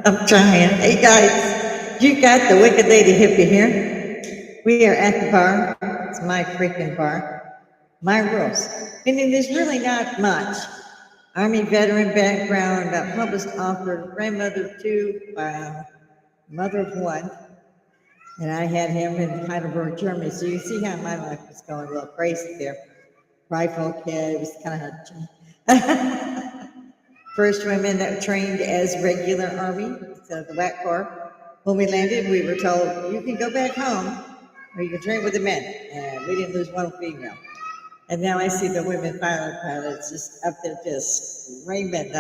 I'm trying. Hey guys, you got the wicked lady hippie here. We are at the bar. It's my freaking bar. My rules. Meaning there's really not much. Army veteran background, published author, grandmother of two, mother of one. And I had him in Heidelberg, Germany. So you see how my life was going a little crazy there. Rifle kid, it was kind of first women that trained as regular Army, so the WAC Corps. When we landed, we were told, you can go back home or you can train with the men. And we didn't lose one female. And now I see the women pilots just up there just screaming.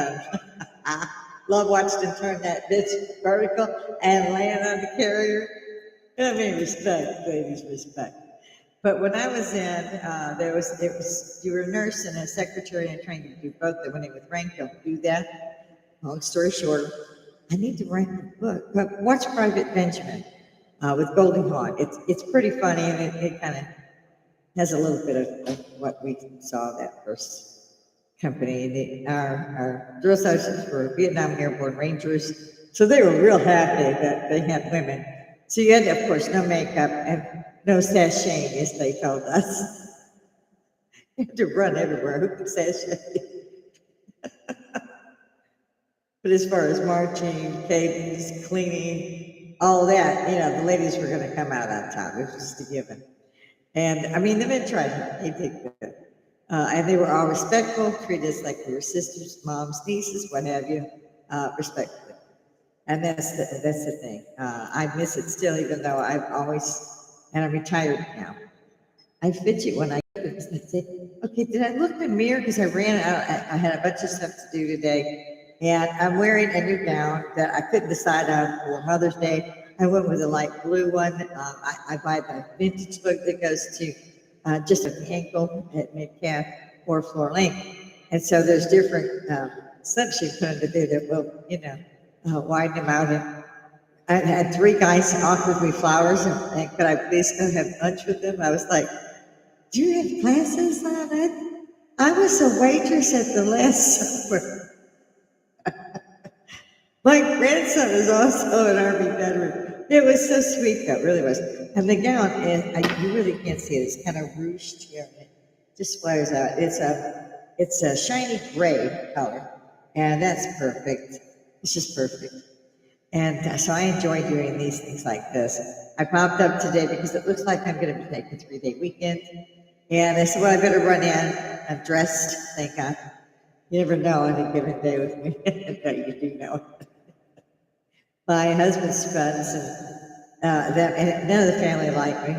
Love watched them turn that bitch vertical and land on the carrier. I mean, respect, ladies, respect. But when I was in, you were a nurse and a secretary and trained to do both. When they with rank, don't do that. Long story short, I need to write the book. But watch Private Benjamin with Goldie Hawn. It's pretty funny and it kind of has a little bit of what we saw that first company. Our drill sergeants were Vietnam Airborne Rangers, so they were real happy that they had women. So you had, of course, no makeup and no sashaying, as they told us. You had to run everywhere. Who could sashay? But as far as marching, cadence, cleaning, all that, the ladies were going to come out on top. It was just a given. And I mean, the men tried. They did good. And they were all respectful, treated us like we were sisters, moms, nieces, what have you, respectfully. And that's the thing. I miss it still, even though I've always, and I'm retired now. I fidget when I say, okay, did I look in the mirror? Because I ran out, I had a bunch of stuff to do today. And I'm wearing a new gown that I couldn't decide on for Mother's Day. I went with a light blue one. I buy the vintage look that goes to just at the ankle, at mid-calf, or floor length. And so there's different steps you put into there that will, widen them out. And I had 3 guys offered me flowers and could I please go have lunch with them? I was like, do you have classes on it? I was a waitress at the Last Supper. My grandson is also an Army veteran. It was so sweet, though, it really was. And the gown, you really can't see it. It's kind of ruched here. It just flares out. It's a shiny gray color, and that's perfect. It's just perfect. And so I enjoy doing these things like this. I popped up today because it looks like I'm going to be taking a 3-day weekend. And I said, well, I better run in. I'm dressed, thank God. You never know on a given day with me. No, you do know. My husband's friends and none of the family like me.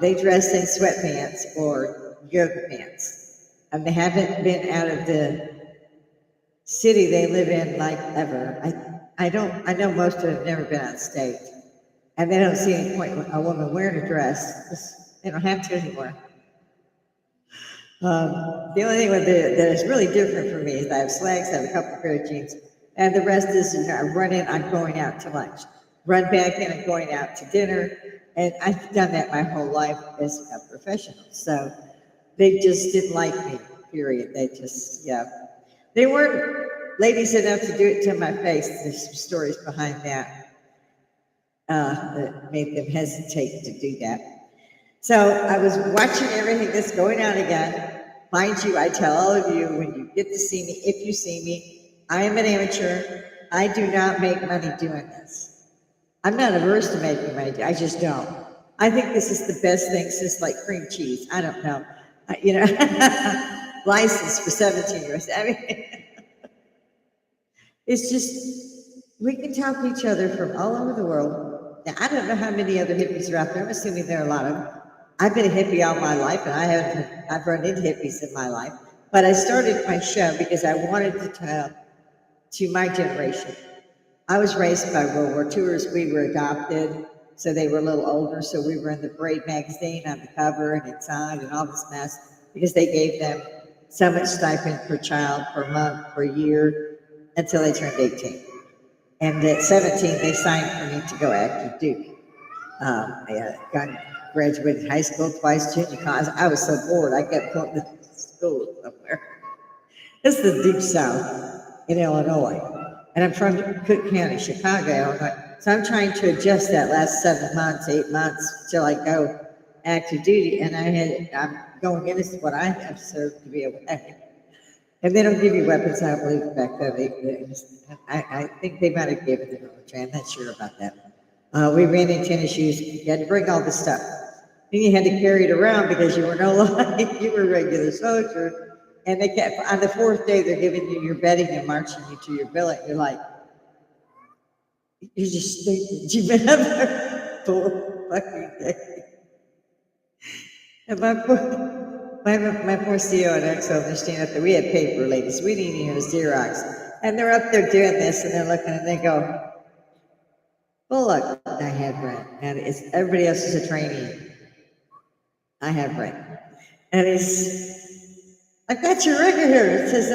They dress in sweatpants or yoga pants. And they haven't been out of the city they live in like ever. I know most of them have never been out of state. And they don't see any point in a woman wearing a dress. They don't have to anymore. The only thing that is really different for me is I have slacks, I have a couple pair of jeans, and the rest is I run in, I'm going out to lunch. Run back in, I'm going out to dinner, and I've done that my whole life as a professional. So they just didn't like me, period. They just, they weren't ladies enough to do it to my face. There's some stories behind that that made them hesitate to do that. So I was watching everything that's going on again. Mind you, I tell all of you, when you get to see me, if you see me, I am an amateur. I do not make money doing this. I'm not averse to making money. I just don't. I think this is the best thing since like cream cheese. I don't know. License for 17 years. I mean, it's just, we can talk to each other from all over the world. Now, I don't know how many other hippies are out there. I'm assuming there are a lot of them. I've been a hippie all my life, and I've run into hippies in my life. But I started my show because I wanted to tell to my generation. I was raised by World War IIers. We were adopted, so they were a little older. So we were in the Parade magazine on the cover and inside and all this mess because they gave them so much stipend per child, per month, per year until they turned 18. And at 17, they signed for me to go active duty. I graduated high school twice, junior college. I was so bored, I kept going to school somewhere. This is the deep South in Illinois. And I'm from Cook County, Chicago, Illinois. So I'm trying to adjust that last 7 months, 8 months till I go active duty. And I'm going in, this is what I have served to be a weapon. And they don't give you weapons, I believe, back then. I think they might have given the military. I'm not sure about that. We ran in tennis shoes. You had to bring all the stuff. Then you had to carry it around because you were no longer, you were a regular soldier. And they kept, on the fourth day, they're giving you your bedding and marching you to your billet. You're like, you're just stupid. You've been up there 4 fucking days. And my poor CO and XO, they're standing up there. We had paper ladies. We didn't even have Xerox. And they're up there doing this, and they're looking, and they go, well, look, I have Brent. And everybody else is a trainee. I have Brent. And I've got your record here. It says,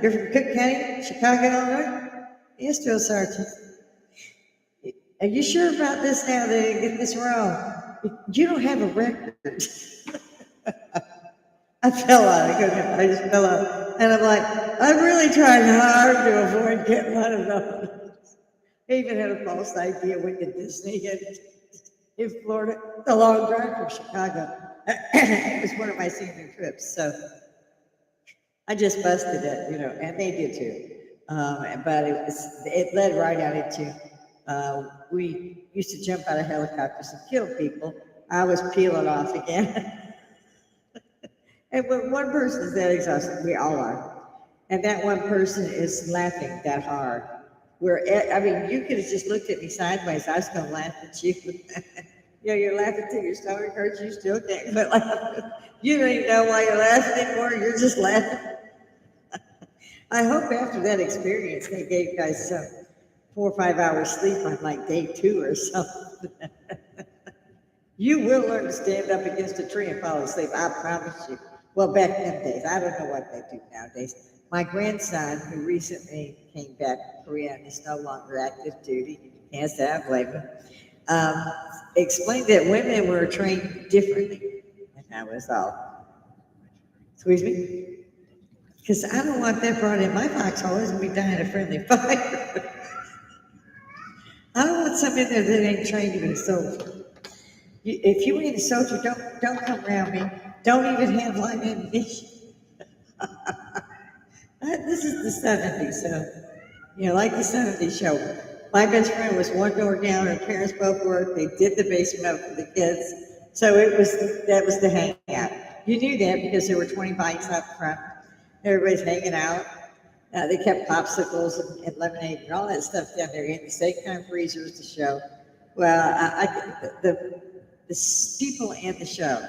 you're from Cook County, Chicago, Illinois? Yes, Drill Sergeant. Are you sure about this now? They get this wrong. You don't have a record. I fell out. I just fell out. And I'm like, I'm really trying hard to avoid getting one of those. I even had a false idea when to Disney in Florida, the long drive from Chicago. It was one of my senior trips. So I just busted it, and they did too. But it led right out into, we used to jump out of helicopters and kill people. I was peeling off again. And when one person is that exhausted, we all are. And that one person is laughing that hard. You could have just looked at me sideways. I was going to laugh at you. You're laughing till your stomach hurts. You still can't quit laughing. You don't even know why you're laughing anymore. You're just laughing. I hope after that experience, they gave you guys some 4 or 5 hours sleep on like day 2 or something. You will learn to stand up against a tree and fall asleep. I promise you. Well, back in them days, I don't know what they do nowadays. My grandson, who recently came back from Korea and is no longer active duty, yes, I blame him, explained that women were trained differently. And I was all, excuse me? Because I don't want that brought in my foxhole as we die in a friendly fire. I don't want something in there that ain't trained to be a soldier. If you ain't a soldier, don't come around me. Don't even have live ammunition. This is the 70s, so, like the 70s show. My best friend was one door down, her parents both worked, they did the basement up for the kids. So that was the hangout. You knew that because there were 20 bikes out front. Everybody's hanging out. They kept popsicles and lemonade and all that stuff down there in the steak-time freezers to show. Well, the people in the show,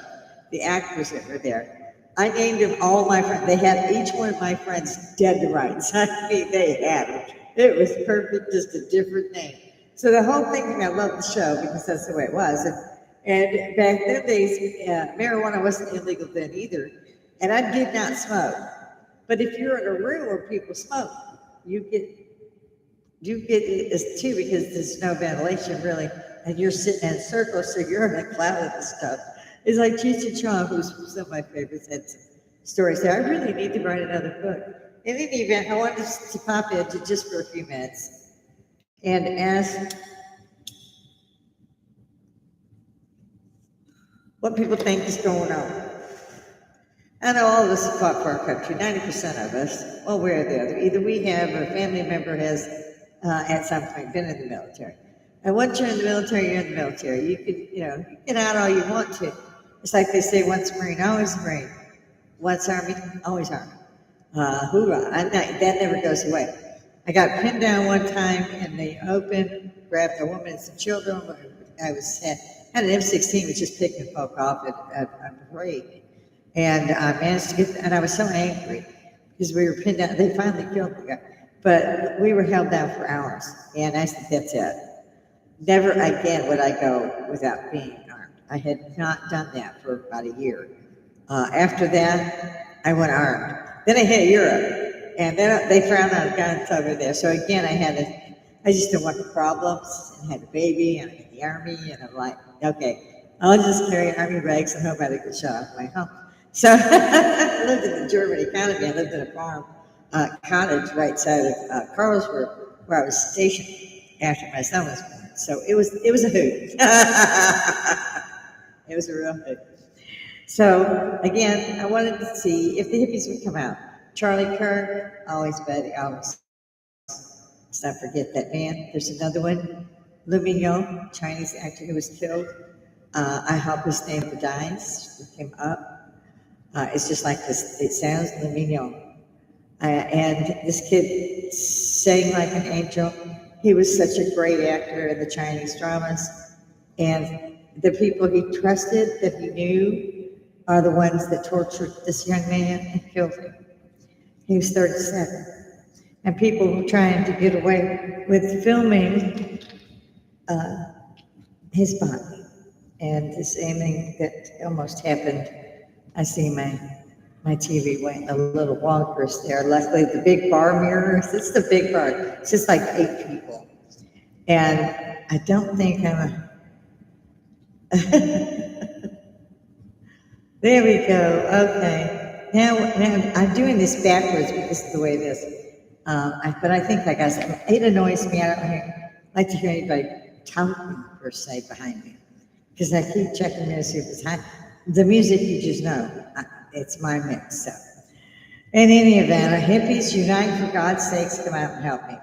the actors that were there, I named them all my friends. They had each one of my friends dead to rights. I mean, they had it. It was perfect, just a different name. So the whole thing, I loved the show because that's the way it was. And back then, marijuana wasn't illegal then either. And I did not smoke. But if you're in a room where people smoke, you get it too because there's no ventilation really, and you're sitting in a circle, so you're in a cloud of this stuff. It's like Cheech and Chong, who's some of my favorites, had some stories there. I really need to write another book. In any event, I wanted to pop in just for a few minutes and ask what people think is going on. I know all of us have fought for our country, 90% of us, one way or the other. Either we have or a family member has at some point been in the military. And once you're in the military, you're in the military. You can, get out all you want to. It's like they say, once a Marine, always a Marine. Once Army, always Army. Hoorah. That never goes away. I got pinned down one time in the open, grabbed a woman and some children. I had an M16, was just picking folk off at a parade. And I managed to get, and I was so angry because we were pinned down. They finally killed the guy, but we were held down for hours. And I said, that's it. Never again would I go without being armed. I had not done that for about a year. After that, I went armed. Then I hit Europe, and then they frowned on guns over there. So again, I just didn't want the problems, and had a baby, and I'm in the Army, and I'm like, okay, I'll just carry Army rags and hope I don't get shot off my home. So I lived in the German economy. I lived in a farm cottage right side of Carlsberg. where I was stationed after my son was born. So it was a hoot. It was a real hoot. So again, I wanted to see if the hippies would come out. Charlie Kirk, always buddy, always. Let's not forget that man. There's another one, Lu Mignon, Chinese actor who was killed. I hope his name dies. Look him up. It's just like this. It sounds, Lu Mignon. And this kid sang like an angel. He was such a great actor in the Chinese dramas. And the people he trusted, that he knew, are the ones that tortured this young man and killed him. He was 37. And people were trying to get away with filming his body. And the same thing that almost happened, I see my TV went a little wonkers there. Luckily, the big bar mirrors, it's the big bar. It's just like 8 people. And I don't think I'm there we go. Okay. Now I'm doing this backwards, but this is the way it is. But I think, like I said, it annoys me. I don't like to hear anybody talking, per se, behind me. Because I keep checking to see if it's hot. The music, you just know, it's my mix. So, in any event, hippies unite, for God's sakes, come out and help me.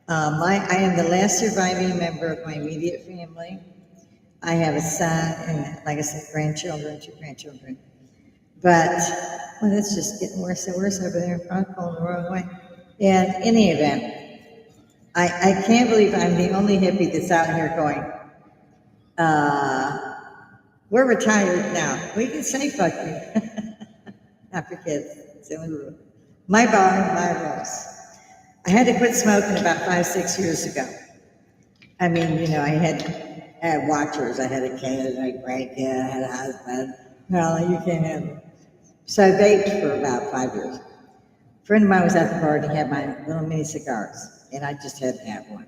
I am the last surviving member of my immediate family. I have a son and, like I said, 2 grandchildren. But, well, that's just getting worse and worse over there. I'm going the wrong way. In any event, I can't believe I'm the only hippie that's out here going, we're retired now. We can say fuck you. Not for kids. It's the only rule. My bar, my rules. I had to quit smoking about 5-6 years ago. I mean, you know, I had watchers. I had a kid, I drank it, I had a husband. No, you can't have it. So I vaped for about 5 years. A friend of mine was at the bar and he had my little mini cigars, and I just had to have one.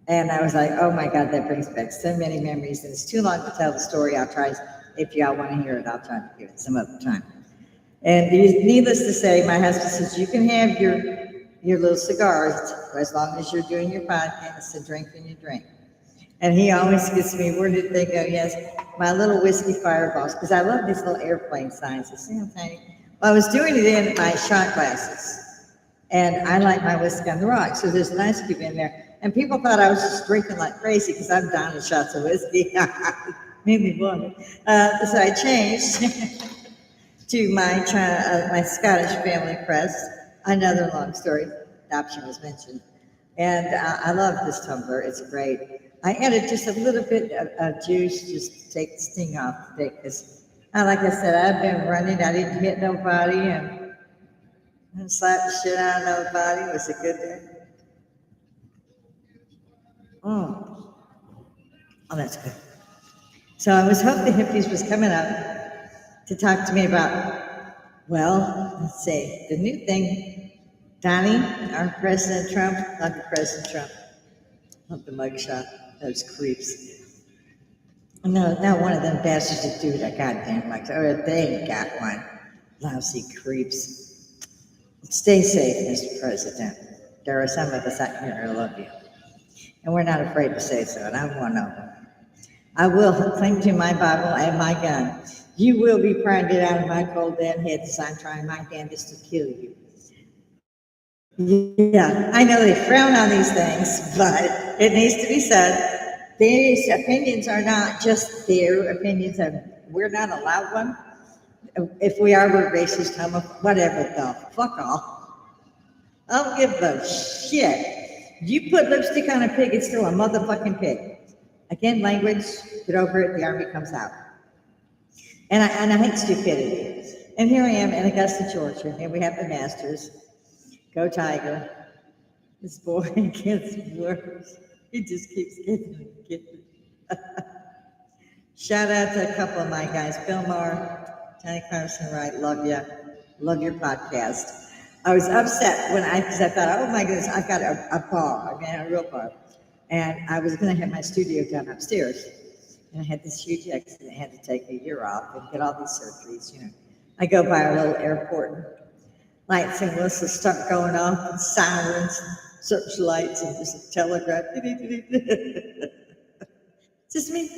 And I was like, oh my God, that brings back so many memories, and it's too long to tell the story. I'll try, if y'all want to hear it, I'll try to give it some other time. And needless to say, my husband says, you can have your little cigars as long as you're doing your podcast and drinking your drink. And he always gets me, where did they go? Yes, my little whiskey fireballs, because I love these little airplane signs. They sound tiny. Well, I was doing it in my shot glasses, and I like my whiskey on the rocks. So there's an ice cube in there. And people thought I was just drinking like crazy because I'm downing shots of whiskey. Made me want it. So I changed to my Scottish family crest. Another long story. Adoption was mentioned. And I love this tumbler. It's great. I added just a little bit of juice just to take the sting off today because, like I said, I've been running. I didn't hit nobody and slap the shit out of nobody. It was a good day. Oh, that's good. So I was hoping the hippies was coming up to talk to me about, well, let's see, the new thing. Donnie, our President Trump, love you, President Trump. Love the mugshot, those creeps. No, not one of them bastards that do that goddamn mugshot. Or they got one. Lousy creeps. Stay safe, Mr. President. There are some of us out here who love you. And we're not afraid to say so, and I'm one of them. I will cling to my Bible and my gun. You will be prying out of my cold dead head as I'm trying my damnedest to kill you. Yeah, I know they frown on these things, but it needs to be said. These opinions are not just their opinions, and we're not allowed one. If we are, we're racist, whatever the fuck off. I don't give a shit. You put lipstick on a pig, it's still a motherfucking pig. Again, language, get over it, the army comes out. And I hate stupidity. And here I am in Augusta, Georgia, and we have the Masters. Go Tiger. This boy gets worse. He just keeps getting Shout out to a couple of my guys, Bill Maher, Tony Carson Wright, love you. Love your podcast. I was upset because I thought, oh my goodness, I've got a bar, a real bar. And I was going to have my studio done upstairs. And I had this huge accident. I had to take a year off and get all these surgeries, I go by a little airport. Lights and whistles start going off and sirens searchlights and just telegraph. Just me.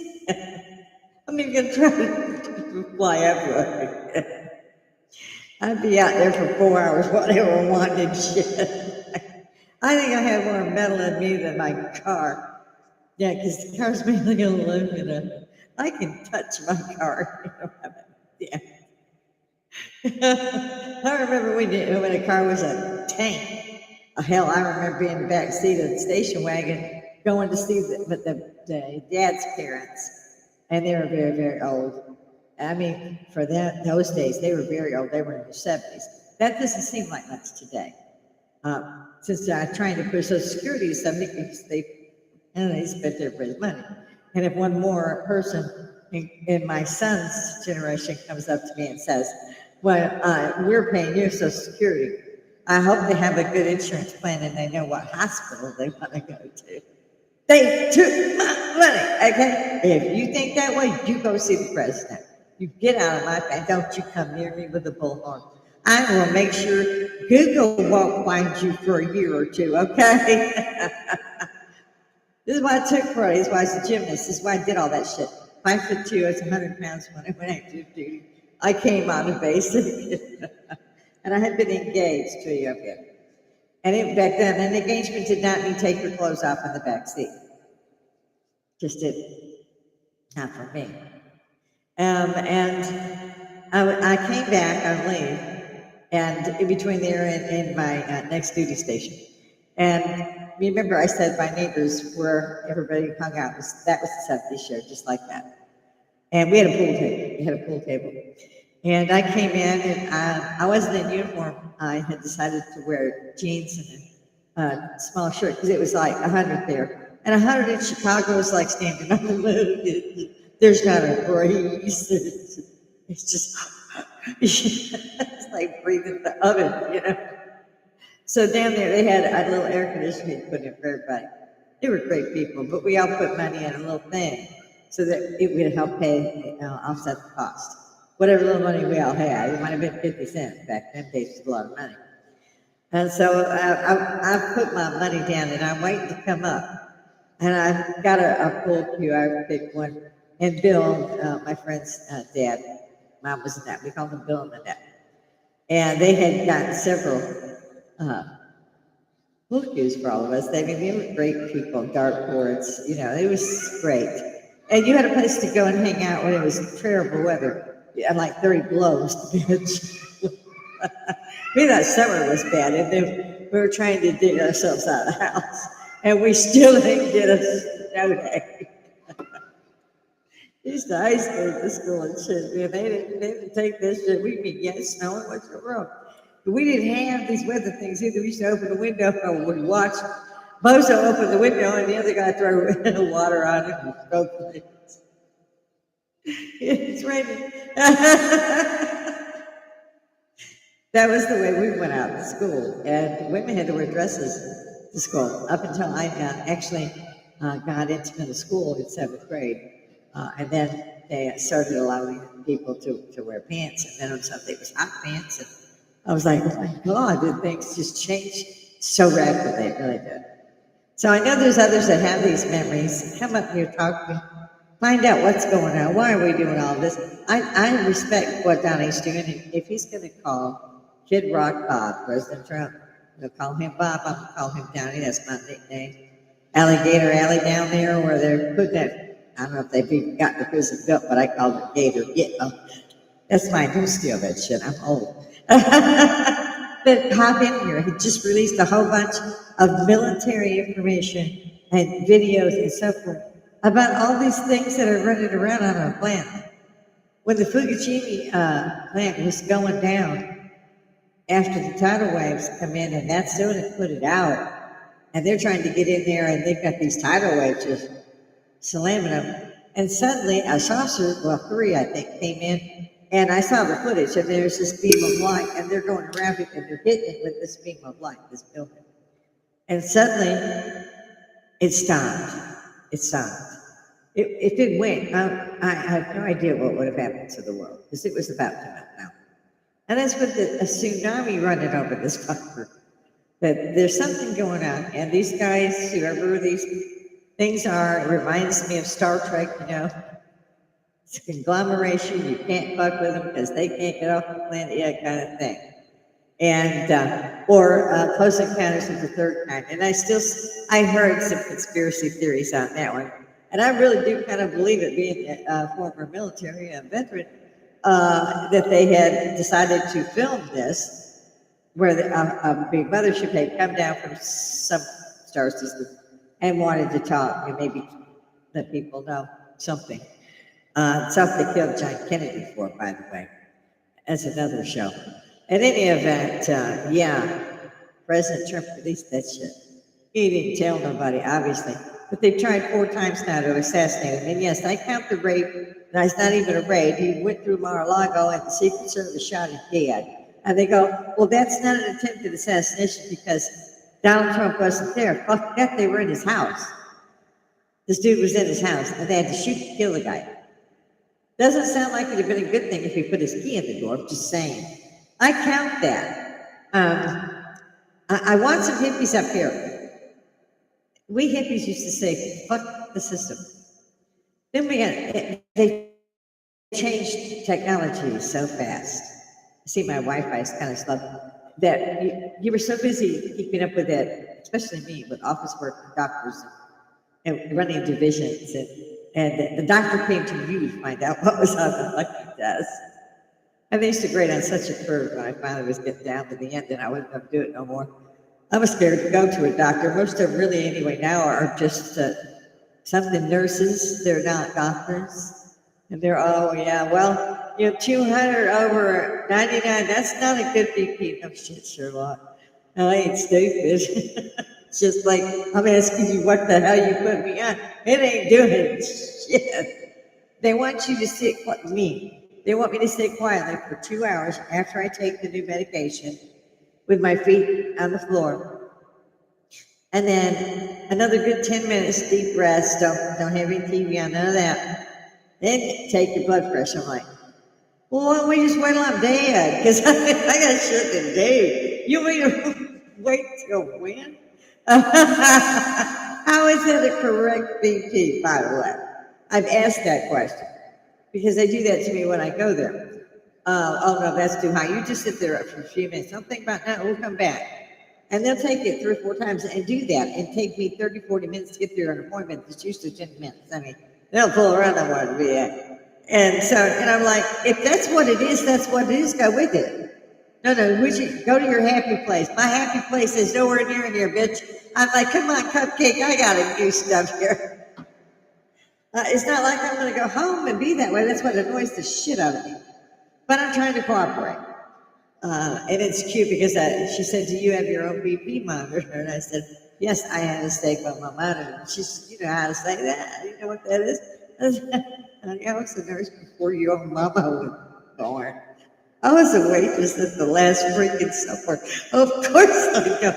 I'm even gonna try to fly everywhere. I'd be out there for 4 hours, whatever wanted shit. I think I have more metal in me than my car. Yeah, because the car's mainly aluminum. I can touch my car. Yeah. I remember when a car was a tank. Hell, I remember being in the back seat of the station wagon going to see the dad's parents, and they were very, very old. I mean, for those days, they were very old. They were in their 70s. That doesn't seem like much today. Since I'm trying to push Social Security to somebody because they spent everybody's money. And if one more person in my son's generation comes up to me and says, well, we're paying your Social Security, I hope they have a good insurance plan and they know what hospital they want to go to. They took my money, okay? If you think that way, you go see the president. You get out of my face. Don't you come near me with a bullhorn. I will make sure Google won't find you for a year or two, okay? This is why I took karate. This is why I was a gymnast. This is why I did all that shit. 5'2", I was 100 pounds when I went active duty. I came out of basic. And I had been engaged to a young man. And back then, an engagement did not mean take your clothes off in the back seat. Just didn't. Not for me. And I came back on leave, and in between there and my next duty station. And remember, I said my neighbors where everybody hung out. That was the 70s show, just like that. And we had a pool table. And I came in, and I wasn't in uniform. I had decided to wear jeans and a small shirt because it was like 100 there. And 100 in Chicago is like standing on the moon. There's not a breeze. It's just, it's like breathing the oven, you know. So down there, they had a little air conditioning put in for everybody. They were great people, but we all put money in a little thing so that it would help pay, offset the cost. Whatever little money we all had, it might have been 50 cents back then. Days was a lot of money. And so I put my money down, and I'm waiting to come up. And I got a pool cue. I picked one. And Bill, my friend's dad, mom was in that. We called him Bill and Lynette. And they had gotten several pool cues for all of us. They were great people, dartboards, you know, it was great. And you had a place to go and hang out when it was terrible weather. And like 30 blows, bitch. We thought summer was bad, and then we were trying to dig ourselves out of the house, and we still didn't get a snow day. Used to ice skate to school and shit, man. They didn't take this shit. We'd be getting snowing, what's wrong? But we didn't have these weather things either. We used to open the window and we'd watch Bozo open the window and the other guy throw water on it and throw things. It's raining. That was the way we went out to school. And women had to wear dresses to school up until I actually got into middle school in 7th grade. And then they started allowing people to wear pants. And then on Sunday it was hot pants. And I was like, oh my God, did things just change so rapidly? It really did. So I know there's others that have these memories. Come up here, talk to me. Find out what's going on. Why are we doing all this? I respect what Donnie's doing. If he's going to call Kid Rock Bob, President Trump, we'll call him Bob. I'm going to call him Donnie. That's my nickname. Alligator Alley down there where they're putting that, I don't know if they've even got the prison built, but I call it Gator. That's mine. Don't steal that shit. I'm old. But hop in here. He just released a whole bunch of military information and videos and so forth about all these things that are running around on our planet. When the Fukushima plant was going down after the tidal waves come in, and that's soon to put it out, and they're trying to get in there, and they've got these tidal waves just slamming them. And suddenly a saucer, well, 3 I think, came in, and I saw the footage, and there's this beam of light, and they're going around it, and they're hitting it with this beam of light, this building. And suddenly it stopped. It stopped. If it went, I have no idea what would have happened to the world, because it was about to melt down. And that's with a tsunami running over this fucker. But there's something going on, and these guys, whoever these things are, it reminds me of Star Trek, it's a conglomeration, you can't fuck with them because they can't get off the planet yet, kind of thing. And, or Close Encounters of the Third Kind. And I heard some conspiracy theories on that one. And I really do kind of believe it, being a former military veteran, that they had decided to film this, where a big mothership had come down from some star system and wanted to talk and maybe let people know something. Something they killed John Kennedy for, by the way. That's another show. In any event, President Trump released that shit. He didn't tell nobody, obviously. But they've tried 4 times now to assassinate him. And yes, I count the rape, and it's not even a raid. He went through Mar-a-Lago and the Secret Service shot him dead. And they go, well, that's not an attempted assassination because Donald Trump wasn't there. Fuck that, they were in his house. This dude was in his house, and they had to shoot to kill the guy. Doesn't sound like it'd have been a good thing if he put his key in the door, I'm just saying. I count that. I want some hippies up here. We hippies used to say, fuck the system. Then they changed technology so fast. I see my Wi-Fi is kind of slow. That you were so busy keeping up with it, especially me, with office work and doctors and running divisions. And the doctor came to you to find out what was on the lucky test. And they used to grade on such a curve when I finally was getting down to the end and I wasn't going to do it no more. I was scared to go to a doctor. Most of them really anyway now are just something nurses. They're not doctors. And they're, 200 over 99, that's not a good BP. No shit, Sherlock. No, I ain't stupid. It's just like, I'm asking you what the hell you put me on. It ain't doing shit. They want you to sit, They want me to sit quietly for 2 hours after I take the new medication with my feet on the floor. And then another good 10 minutes, deep rest, don't have any TV on, none of that. Then take your blood pressure. I'm like, well, why don't we just wait till I'm dead? Because I got shit to do. You mean to wait till when? How is that a correct BP, by the way? I've asked that question because they do that to me when I go there. Oh no, that's too high. You just sit there for a few minutes. Don't think about that. We'll come back. And they'll take it 3 or 4 times and do that and take me 30, 40 minutes to get through an appointment. It's usually 10 minutes. I mean, they'll pull around on where to be at. And I'm like, if that's what it is, that's what it is. Go with it. No, we should go to your happy place. My happy place is nowhere near here, bitch. I'm like, come on, cupcake. I got to do stuff here. It's not like I'm going to go home and be that way. That's what annoys the shit out of me. But I'm trying to cooperate. And it's cute because she said, do you have your own BP monitor? And I said, yes, I had a steak on my monitor. And she said, you know how to say that? You know what that is? I said, I was a nurse before your mama was born. I was a waitress at the last freaking supper. Of course I know.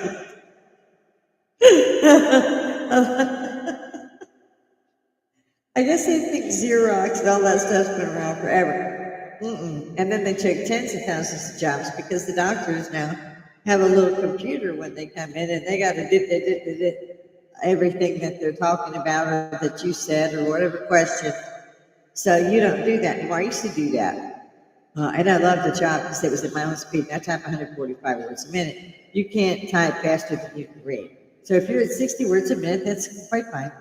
I guess they think Xerox and all that stuff's been around forever. And then they took tens of thousands of jobs because the doctors now have a little computer when they come in and they got to do everything that they're talking about or that you said or whatever question. So you don't do that anymore. I used to do that. And I loved the job because it was at my own speed. I type 145 words a minute. You can't type faster than you can read. So if you're at 60 words a minute, that's quite fine.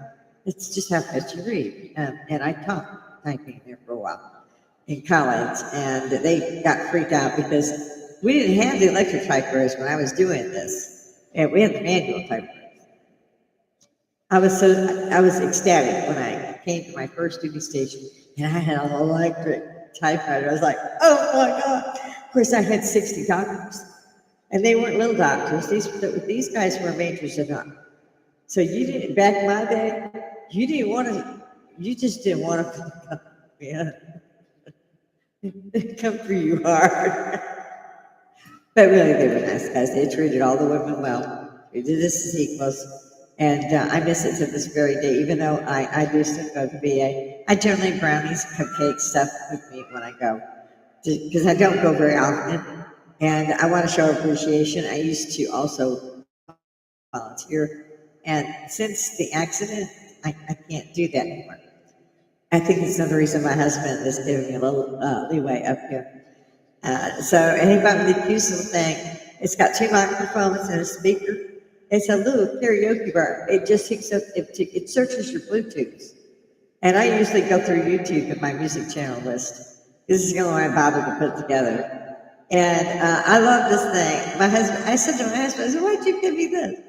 It's just how fast you read. And I taught typing there for a while in college. And they got freaked out because we didn't have the electric typewriters when I was doing this. And we had the manual typewriters. I was ecstatic when I came to my first duty station and I had an electric typewriter. I was like, oh my God. Of course, I had 60 doctors. And they weren't little doctors. These guys were majors enough. So you didn't, back in my day, you just didn't want to come for you hard. But really, they were nice guys. They treated all the women well. They did this as equals. And I miss it to this very day, even though I do still go to VA. I generally brownies, cupcakes, stuff with me when I go, because I don't go very often. And I want to show appreciation. I used to also volunteer. And since the accident, I can't do that anymore. I think it's another reason my husband is giving me a little leeway up here. So anybody that uses the thing, it's got two microphones and a speaker. It's a little karaoke bar. It just hooks up, it searches your Bluetooth. And I usually go through YouTube at my music channel list. This is the only way I bother to put it together. And I love this thing. I said to my husband, I said, why'd you give me this?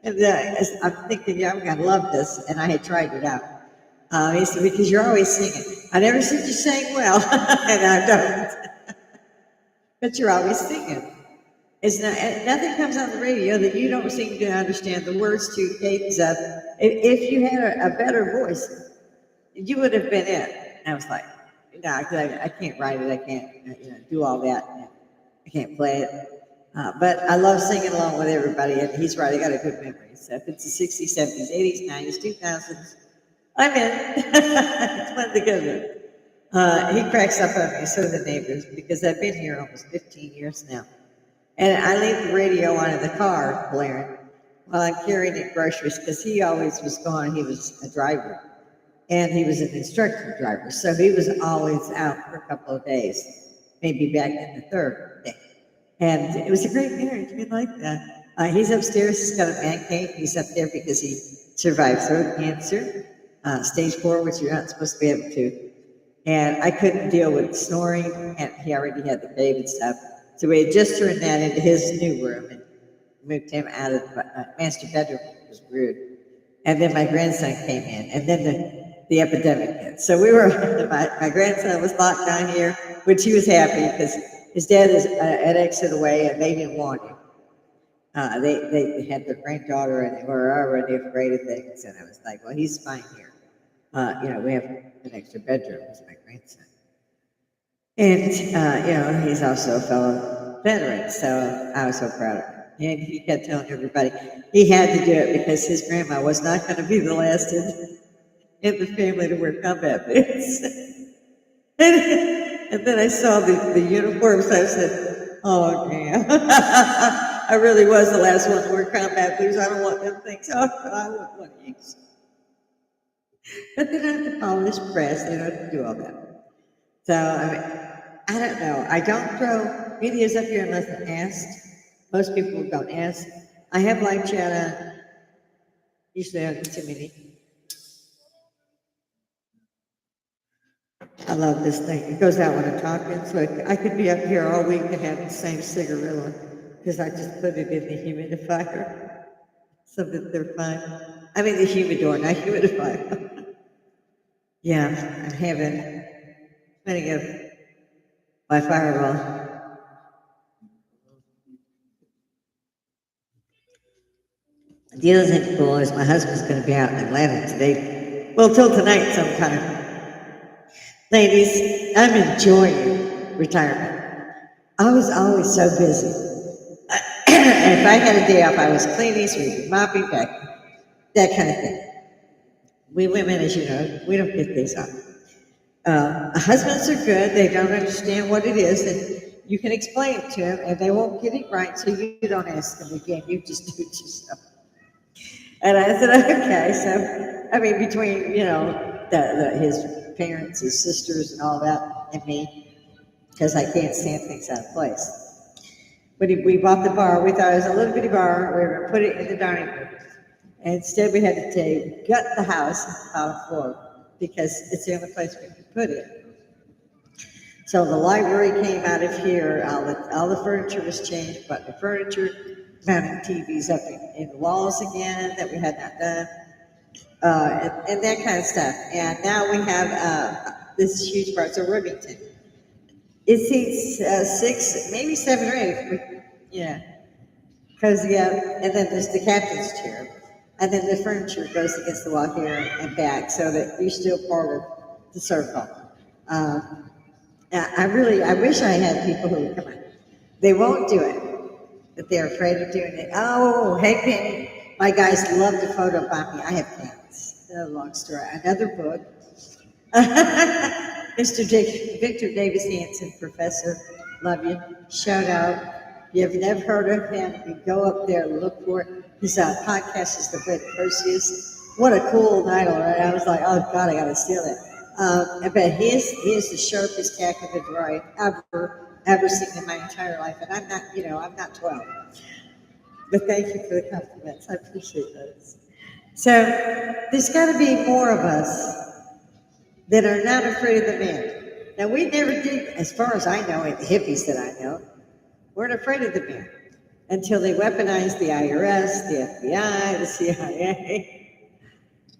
And I'm thinking, yeah, I'm going to love this. And I had tried it out. He said, because you're always singing. I never said you sang well, and I don't. But you're always singing. Nothing comes on the radio that you don't seem to understand the words to, cadence of. If you had a better voice, you would have been in. And I was like, no, I can't write it. I can't do all that. I can't play it. But I love singing along with everybody. And he's right, I got a good memory. So if it's the 60s, 70s, 80s, 90s, 2000s, I'm in. It's fun to go there. He cracks up on me, so do the neighbors, because I've been here almost 15 years now. And I leave the radio on in the car blaring while I'm carrying in groceries, because he always was gone. He was a driver, and he was an instructor driver. So he was always out for a couple of days, maybe back in the third day. And it was a great marriage. We like that. He's upstairs. He's got a man cave. He's up there because he survived throat cancer. Stage 4, which you're not supposed to be able to. And I couldn't deal with snoring, and he already had the baby and stuff. So we had just turned that into his new room and moved him out of the master bedroom. It was rude. And then my grandson came in, and then the epidemic hit. So we were, my grandson was locked down here, which he was happy because his dad had exited away and they didn't want him. They had their granddaughter and they were already afraid of things. And I was like, well, he's fine here. We have an extra bedroom with my grandson. And, he's also a fellow veteran. So I was so proud of him. And he kept telling everybody he had to do it because his grandma was not going to be the last in the family to wear combat boots. And then I saw the uniforms. I said, oh, damn. I really was the last one to wear combat boots. I don't want them things. Oh, I want one of these. But they don't have to polish press. They don't have to do all that. So, I don't know. I don't throw videos up here unless I'm asked. Most people don't ask. I have live chat on. Usually I don't get too many. I love this thing. It goes out when I'm talking, so I could be up here all week and have the same cigarette because I just put it in the humidifier so that they're fine. I mean the humidor, not humidifier. Yeah, I'm having plenty of my fireball. The other thing cool is my husband's going to be out in Atlanta today. Well, till tonight sometime. Ladies, I'm enjoying retirement. I was always so busy. And if I had a day off, I was cleaning, sweeping, mopping, vacuuming, that kind of thing. We women, as you know, we don't get days off. Husbands are good. They don't understand what it is, and you can explain it to them, and they won't get it right, so you don't ask them again. You just do it yourself. And I said, okay. So, I mean, between, his parents, his sisters, and all that, and me, because I can't stand things out of place. But we bought the bar. We thought it was a little bitty bar. We were going to put it in the dining room. And instead, we had to gut the house on the bottom floor because it's the only place we could put it. So the library came out of here. All the furniture was changed, but the furniture, mounting TVs up in the walls again that we had not done. And that kind of stuff. And now we have this huge part. So Remington. It seats 6, maybe 7 or 8. Yeah. Because, and then there's the captain's chair. And then the furniture goes against the wall here and back so that you're still part of the circle. I wish I had people who would come on. They won't do it, but they're afraid of doing it. Oh, hey, Penny. My guys love to photobomb me. I have cats. Long story. Another book. Mr. Victor Davis Hanson, professor, love you. Shout out. If you've never heard of him, you go up there, look for it. His podcast is the Fred Perseus. What a cool title, right? I was like, oh God, I gotta steal it. But he is the sharpest tack of the draw I've ever seen in my entire life, and I'm not 12. But thank you for the compliments. I appreciate those. So there's got to be more of us that are not afraid of the man. Now we never did, as far as I know, and the hippies that I know, weren't afraid of the man until they weaponized the IRS, the FBI, the CIA.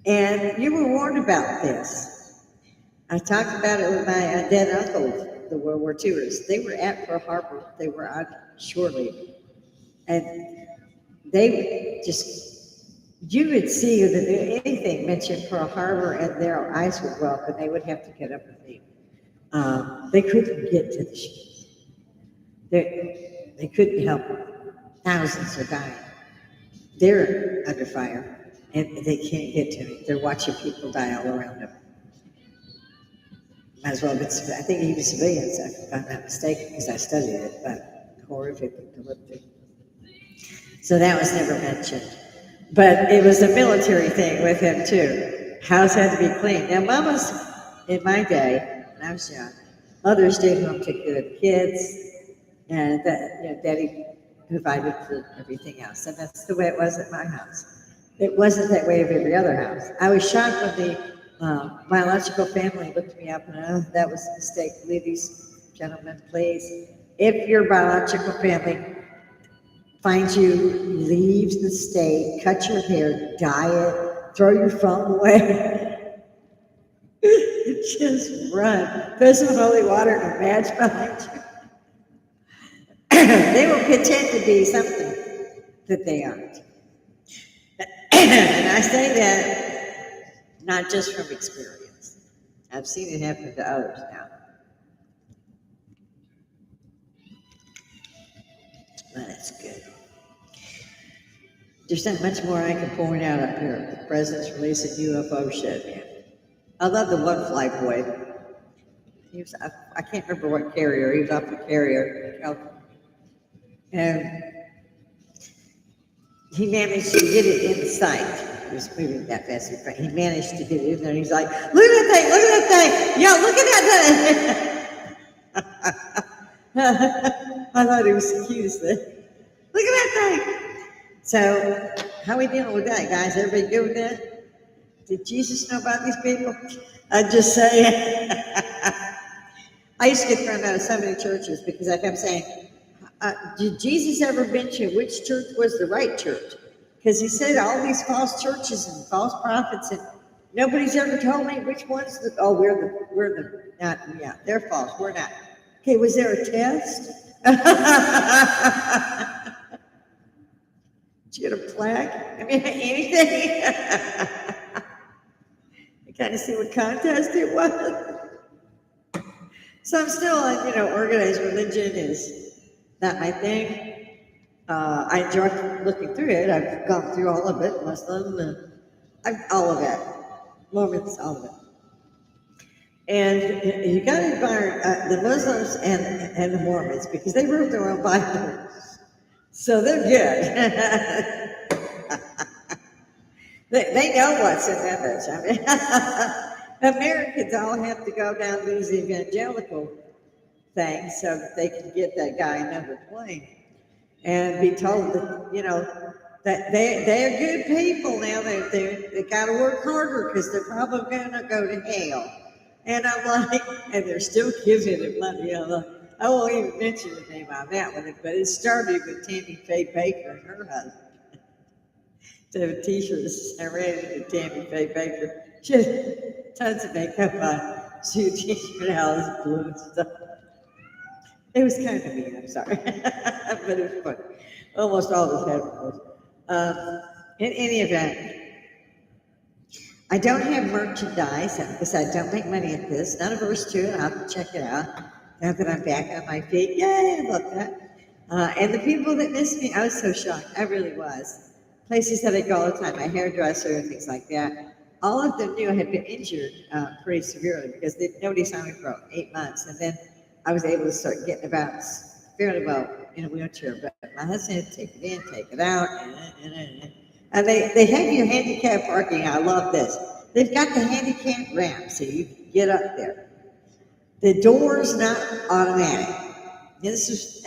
And you were warned about this. I talked about it with my dead uncle, the World War IIers. They were at Pearl Harbor. They were on shore leave. And they just, you would see that anything mentioned Pearl Harbor and their eyes would go up and they would have to get up and leave. They couldn't get to the ship. They couldn't help it. Thousands are dying. They're under fire and they can't get to it. They're watching people die all around them. Might as well have been, I think even civilians, if I'm not mistaken, because I studied it, but horrific to look through. So that was never mentioned. But it was a military thing with him too. House had to be clean. Now mamas, in my day, when I was young, mothers stayed home, took care of the kids, and daddy provided for everything else. And that's the way it was at my house. It wasn't that way of every other house. I was shocked when the biological family looked me up and that was a mistake. Ladies, gentlemen, please. If your biological family finds you, leave the state, cut your hair, dye it, throw your phone away, just run. Throw some holy water in a match behind you. They will pretend to be something that they aren't. And I say that not just from experience. I've seen it happen to others now. But it's good. There's not much more I can point out up here. The president's releasing UFO shit, man. I love the one fly boy. He was, I can't remember what carrier. He was off the carrier. And he managed to get it in sight. He was moving that fast. He managed to get it in there. And he's like, look at that thing. Yo, look at that thing. I thought it was the cutest thing. Look at that thing. So, how are we dealing with that, guys? Everybody good with that? Did Jesus know about these people? I'm just saying. I used to get thrown out of so many churches because I kept saying, did Jesus ever mention which church was the right church? Because he said all these false churches and false prophets, and nobody's ever told me which one's the. Oh, they're false. We're not. Okay, was there a test? Did you get a plaque? I mean, anything? I kind of see what contest it was. So I'm still, organized religion is not my thing. I enjoy looking through it. I've gone through all of it, Muslim, all of it, Mormons, all of it. And you got to admire the Muslims and the Mormons because they wrote their own Bible. So they're good. They know what's in that. I mean, Americans all have to go down these evangelical things so that they can get that guy another plane and be told that, that they're good people now. They got to work harder because they're probably going to go to hell. And I'm like, and they're still giving him money. I'm like, I won't even mention the name on that one, but it started with Tammy Faye Baker and her husband. To have a t-shirt that says, I ran into Tammy Faye Baker. She had tons of makeup on. She had a t-shirt, all this blue and stuff. It was kind of mean, I'm sorry. But it was funny. Almost all of us had one. In any event, I don't have merchandise because I don't make money at this. None of us do. I'll have to check it out. Now that I'm back on my feet, yay, I love that. And the people that miss me, I was so shocked. I really was. Places that I go all the time, my hairdresser and things like that. All of them knew I had been injured pretty severely because nobody saw me for 8 months. And then I was able to start getting about fairly well in a wheelchair, but my husband had to take it in, take it out, and they have your handicap parking. I love this. They've got the handicap ramp so you can get up there. The door's not automatic. This is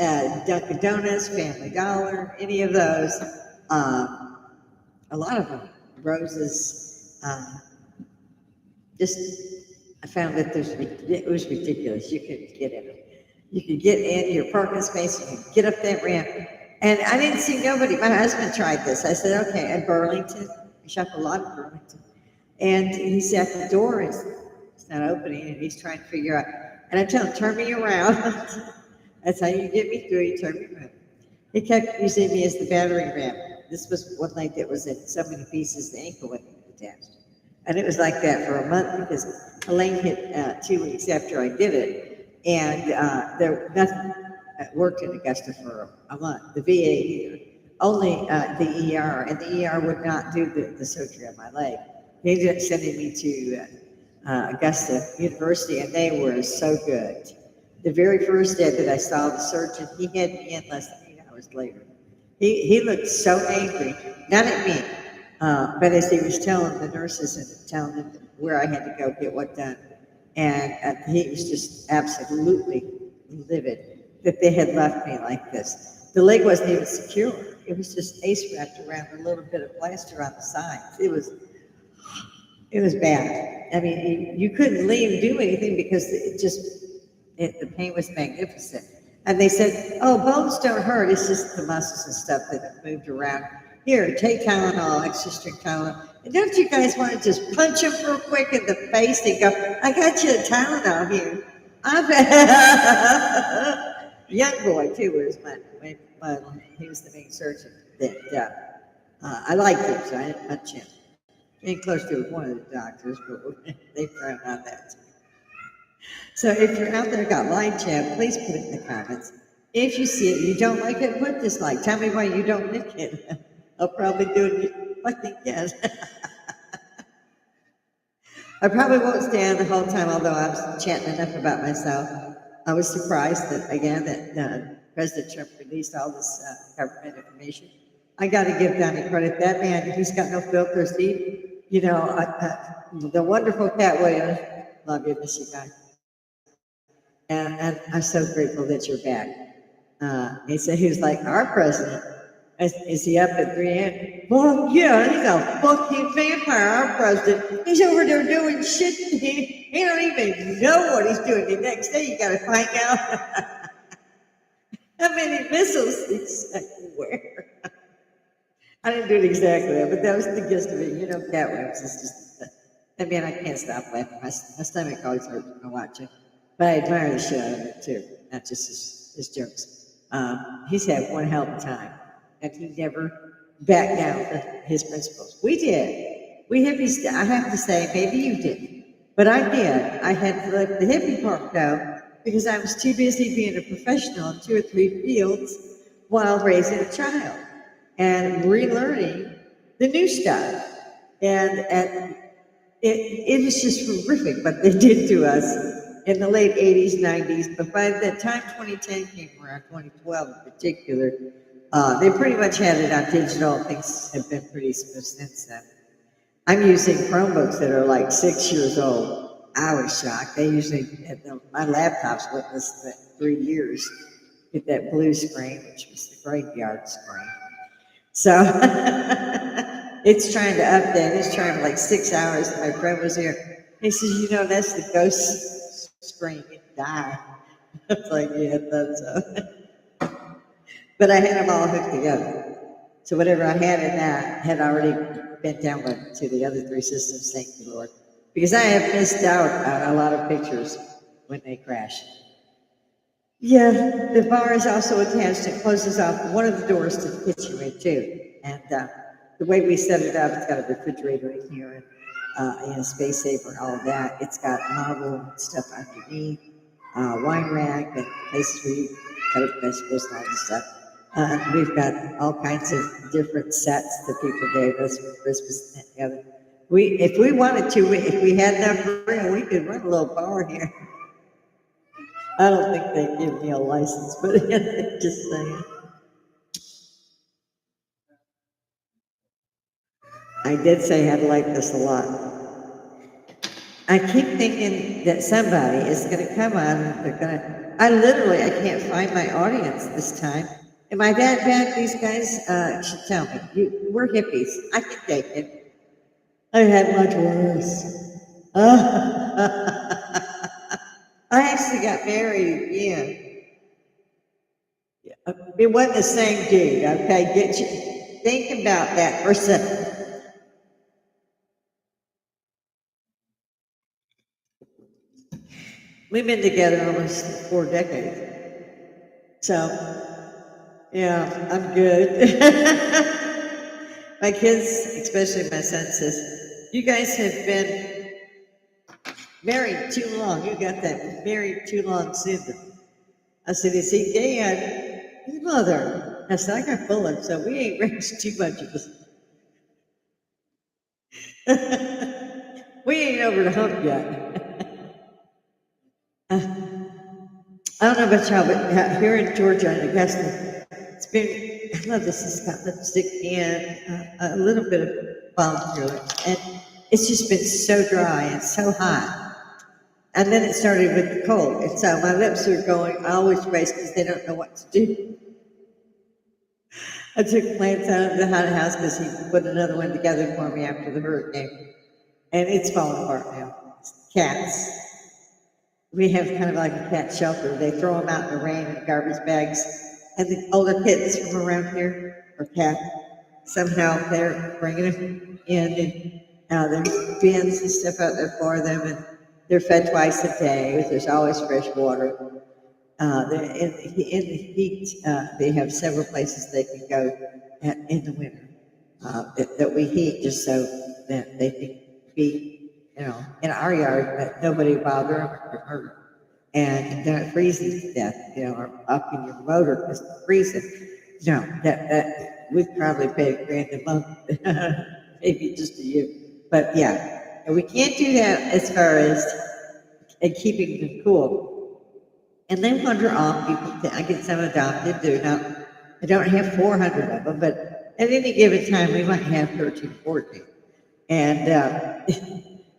Dunkin' Donuts, Family Dollar, any of those. A lot of them. Roses. Just, I found that it was ridiculous. You couldn't get in. You could get in your parking space, you could get up that ramp. And I didn't see nobody. My husband tried this. I said, okay, at Burlington. We shop a lot in Burlington. And he's at the door, it's not opening, and he's trying to figure out. And I tell him, turn me around. That's how you get me through, you turn me around. He kept using me as the battering ram. This was one night that was in so many pieces, the ankle wasn't attached. And it was like that for a month because Elaine hit 2 weeks after I did it. And there nothing worked in Augusta for a month. The VA here, only the ER, and the ER would not do the surgery on my leg. They ended up sending me to Augusta University, and they were so good. The very first day that I saw the surgeon, he had me in less than 8 hours later. He looked so angry, not at me, but as he was telling the nurses and telling them where I had to go get what done. And he was just absolutely livid that they had left me like this. The leg wasn't even secure. It was just ace wrapped around a little bit of plaster on the sides. It was bad. I mean, you couldn't leave do anything because the pain was magnificent. And they said, oh, bones don't hurt. It's just the muscles and stuff that have moved around. Here, take Tylenol, extra strength Tylenol. And don't you guys want to just punch him real quick in the face and go, I got you a Tylenol here. Young boy, too, was he was the main surgeon that I liked him, so I didn't punch him. Being close to one of the doctors, but they frowned on that. So if you're out there got light chat, please put it in the comments. If you see it, you don't like it, put dislike. Tell me why you don't like it. I'll probably do it like yes. I probably won't stay on the whole time, although I'm chatting enough about myself. I was surprised that, again, that President Trump released all this government information. I got to give Donnie credit. That man, he's got no filters. The wonderful Cat Williams, love you, miss you guys. And I'm so grateful that you're back. He said he was like, our president. Is he up at 3 a.m.? Well, yeah, he's a fucking vampire, our president. He's over there doing shit. He don't even know what he's doing. The next day, you got to find out how many missiles he's where. I didn't do it exactly that, but that was the gist of it. You know, Cat Williams is just, I mean, I can't stop laughing. My stomach always hurts when I watch it. But I admire the shit out of it, too, not just his jokes. He's had one hell of a time. And he never backed down for his principles. We did. We hippies, I have to say, maybe you didn't, but I did. I had to let the hippie part go because I was too busy being a professional in 2 or 3 fields while raising a child and relearning the new stuff. And it was just horrific what they did to us in the late 80s, 90s. But by the time 2010 came around, 2012 in particular, they pretty much had it on digital. Things have been pretty smooth since then. I'm using Chromebooks that are like 6 years old. I was shocked. They usually, my laptop's witnessed 3 years, get that blue screen, which was the graveyard screen. So it's trying to update. It's trying for like 6 hours. My friend was here. He says, that's the ghost screen. It died. I was like, yeah, I thought so. But I had them all hooked together. So whatever I had in that had already been downloaded to the other 3 systems, thank you, Lord. Because I have missed out on a lot of pictures when they crash. Yeah, the bar is also attached. It closes off one of the doors to the kitchen room, too. And the way we set it up, it's got a refrigerator in here and a space saver and all of that. It's got marble stuff underneath, wine rack, and places where you cut up vegetables and all this stuff. We've got all kinds of different sets that people gave us for Christmas and the other. If we wanted to, if we had enough room, we could run a little bar here. I don't think they give me a license, but just saying. I did say I'd like this a lot. I keep thinking that somebody is going to come on and they're going to. I can't find my audience this time. Am I that bad? These guys should tell me. We're hippies. I can take it. I had much worse. I actually got married again. It wasn't the same dude, okay? Get you think about that for a second. We've been together almost 4 decades. So, yeah, I'm good. My kids, especially my son, says, "You guys have been married too long. You got that married too long syndrome." I said, "Is he gay?" His mother. I said, "I got Fuller, so we ain't raised too much of us. We ain't over the hump yet." I don't know about y'all, but here in Georgia and Augusta, it's been, I love this, it's got lipstick and a little bit of balm through it. And it's just been so dry and so hot. And then it started with the cold. And so my lips are going, I always race because they don't know what to do. I took Lance out of the hot house because he put another one together for me after the hurricane. And it's falling apart now. Cats. We have kind of like a cat shelter. They throw them out in the rain in garbage bags. And the older kids from around here are cat. Somehow they're bringing them in and there's bins and stuff out there for them. And they're fed twice a day. There's always fresh water. In the heat, they have several places they can go in the winter that we heat just so that they can be, in our yard, but nobody bother them or hurt them. And they're not freezing to death, or up in your motor because they're freezing. No, that we'd probably pay $1,000 a month, maybe just a year. But yeah, and we can't do that as far as keeping them cool. And they wander off. I get some adopted. I don't have 400 of them, but at any given time, we might have 13, 14. And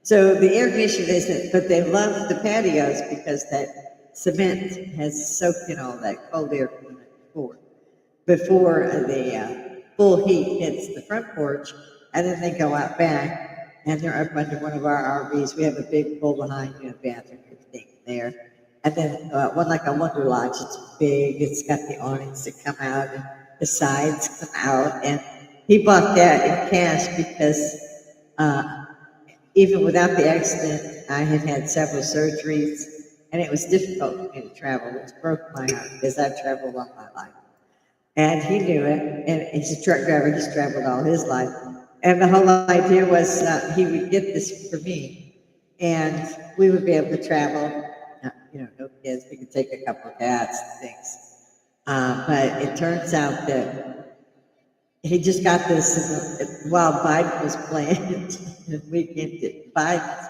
so the air conditioner isn't, but they love the patios because that cement has soaked in all that cold air from the night before the full heat hits the front porch, and then they go out back, and they're up under one of our RVs. We have a big pool behind, bathroom, everything there. And then one like a Wonder Lodge, it's big, it's got the awnings that come out, and the sides come out, and he bought that in cash because even without the accident, I had had several surgeries, and it was difficult for me to travel, which broke my heart because I've traveled all my life. And he knew it, and he's a truck driver, he's traveled all his life. And the whole idea was he would get this for me, and we would be able to travel. No kids, we could take a couple of cats and things. But it turns out that he just got this while Biden was playing the weekend at Biden's.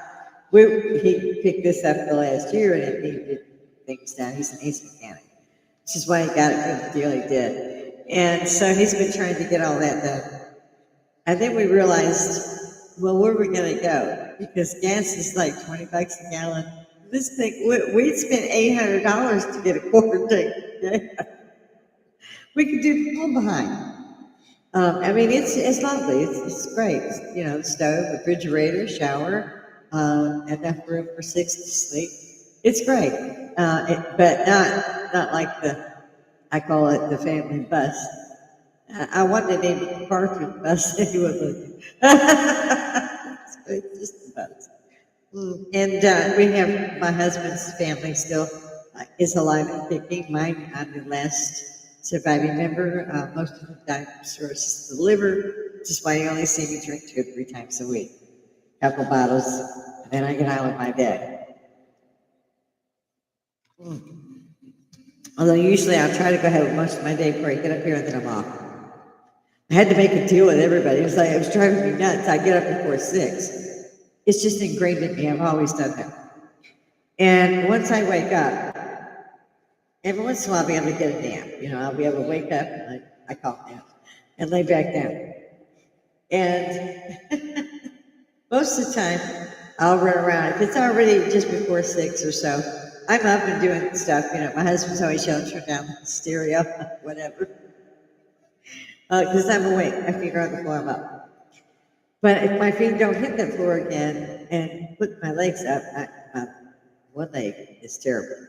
He picked this up the last year and it needed things down. He's an ace mechanic, which is why he got it for the deal he did. And so he's been trying to get all that done. And then we realized, well, where are we going to go? Because gas is like $20 a gallon. This thing, we'd spent $800 to get a quarter tank. We could do the full behind. It's lovely. It's great. Stove, refrigerator, shower, enough room for 6 to sleep. It's great, but not like I call it the family bus. I wanted to name it the Parker bus. It wasn't. It's just a bus. And we have my husband's family still is alive and kicking. Mine, I'm the last surviving member. Most of them died from cirrhosis of the liver, which is why you only see me drink 2 or 3 times a week. Couple bottles, and then I get on with my day. Although usually I'll try to go ahead with most of my day before I get up here, and then I'm off. I had to make a deal with everybody. It was driving me nuts. I get up before 6. It's just ingrained in me. I've always done that. And once I wake up, every once in a while I'll be able to get a nap. I'll be able to wake up, and I call it nap, and lay back down. And most of the time, I'll run around. If it's already just before 6 or so, I'm up and doing stuff. My husband's always yelling, turn down the stereo, whatever. Because I'm awake. My feet are on the floor, I'm up. But if my feet don't hit the floor again and put my legs up, one leg is terrible.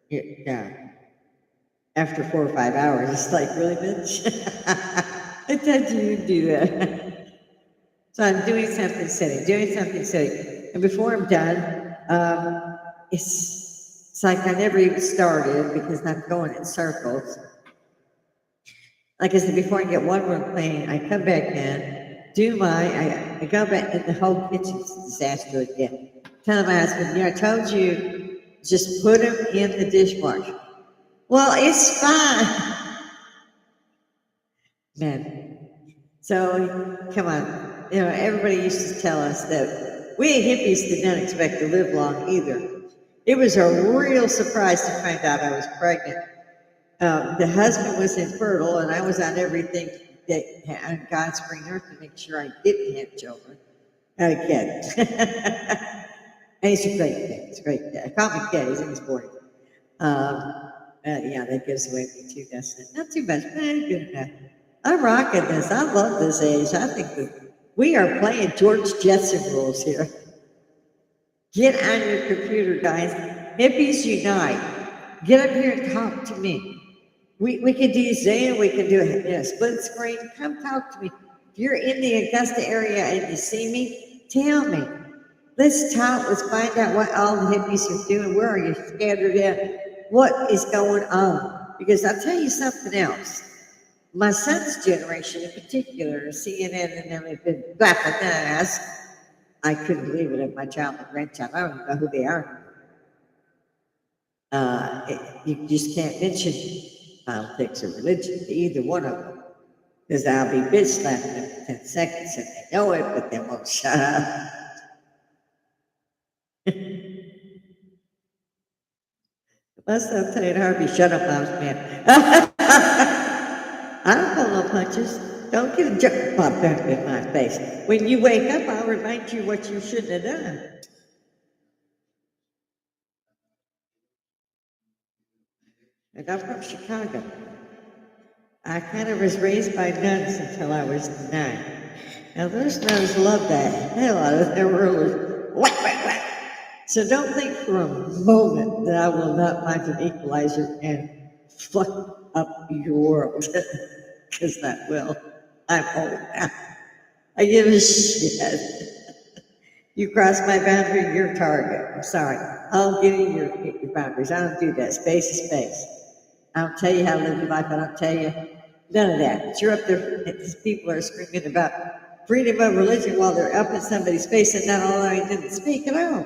Yeah. After 4 or 5 hours, it's like, really, bitch? I thought you would do that. So I'm doing something silly. And before I'm done, it's like I never even started because I'm going in circles. Like I said, before I get one room clean, I come back in, I go back, and the whole kitchen's a disaster again. Tell my husband, I told you, just put them in the dishwasher. Well, it's fine. Man. So, come on. Everybody used to tell us that we hippies did not expect to live long either. It was a real surprise to find out I was pregnant. The husband was infertile, and I was on everything on God's green earth to make sure I didn't have children. Not a kid. And he's a great kid. He's a great kid. I call him a kid. He's in his 40s. Yeah, that gives away me too, doesn't it? Not too much, but good enough. I'm rocking this. I love this age. I think that we are playing George Jetson rules here. Get on your computer, guys. Hippies unite. Get up here and talk to me. We can do Zoom. We can do a split screen. Come talk to me. If you're in the Augusta area and you see me, tell me. Let's talk. Let's find out what all the hippies are doing. Where are you scattered at? What is going on? Because I'll tell you something else. My son's generation in particular, CNN and everything, baptized. I couldn't believe it of my child and grandchild. I don't even know who they are. You just can't mention politics or religion to either one of them. Because I'll be bitch slapping them for 10 seconds and they know it, but they won't shut up. Must have tell you to Harvey, shut up, mouse man. I don't pull no punches. Don't get a jerk popped up in my face. When you wake up, I'll remind you what you shouldn't have done. And I'm from Chicago. I kind of was raised by nuns until I was 9. Now, those nuns love that hell out of their rulers. Whack, whack, whack. So don't think for a moment that I will not find an equalizer and fuck up your world. Because that will. I'm old now. I give a shit. You cross my boundary, you're target. I'm sorry. I'll give you your boundaries. I don't do that. Space is space. I don't tell you how to live your life. I don't tell you none of that. But you're up there, these people are screaming about freedom of religion while they're up in somebody's face and not allowing them to speak at all.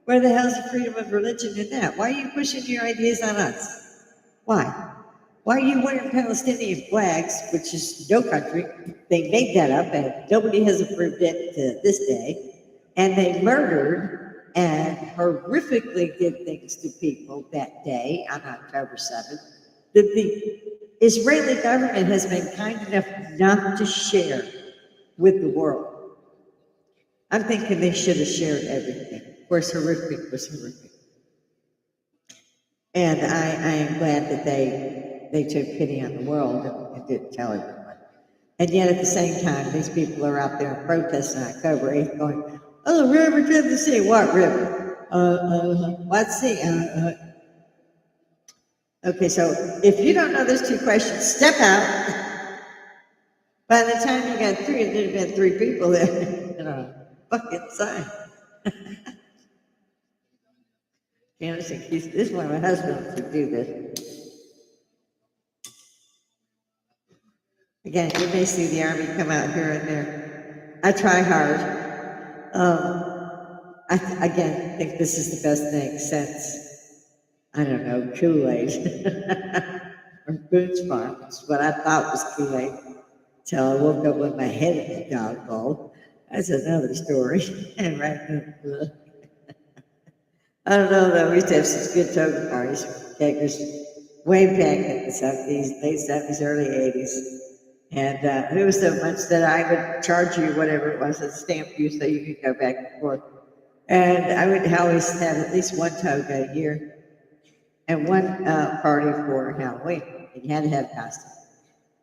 Where the hell's the freedom of religion in that? Why are you pushing your ideas on us? Why? Why are you wearing Palestinian flags, which is no country? They made that up and nobody has approved it to this day. And they murdered and horrifically did things to people that day on October 7th that the Israeli government has been kind enough not to share with the world. I'm thinking they should have shared everything. Of course, horrific was horrific. And I am glad that they took pity on the world and didn't tell everyone. And yet at the same time, these people are out there protesting on October 8th going, oh, the river to the sea. What river? What sea? Okay, so if you don't know those two questions, step out. By the time you got three, there'd have been 3 people there. Fucking sign. This is why my husband would do this. Again, you may see the Army come out here and there. I try hard. I think this is the best thing since, I don't know, Kool-Aid. Or Boone's Farm. It's what I thought was Kool-Aid. Till I woke up with my head in the dog bowl. That's another story. And right I don't know though. We used to have some good toga parties, keggers, way back in the 70s, late 70s, early 80s. And it was so much that I would charge you whatever it was, a stamp you, so you could go back and forth. And I would always have at least one toga a year and one party for Halloween. And you had to have a costume.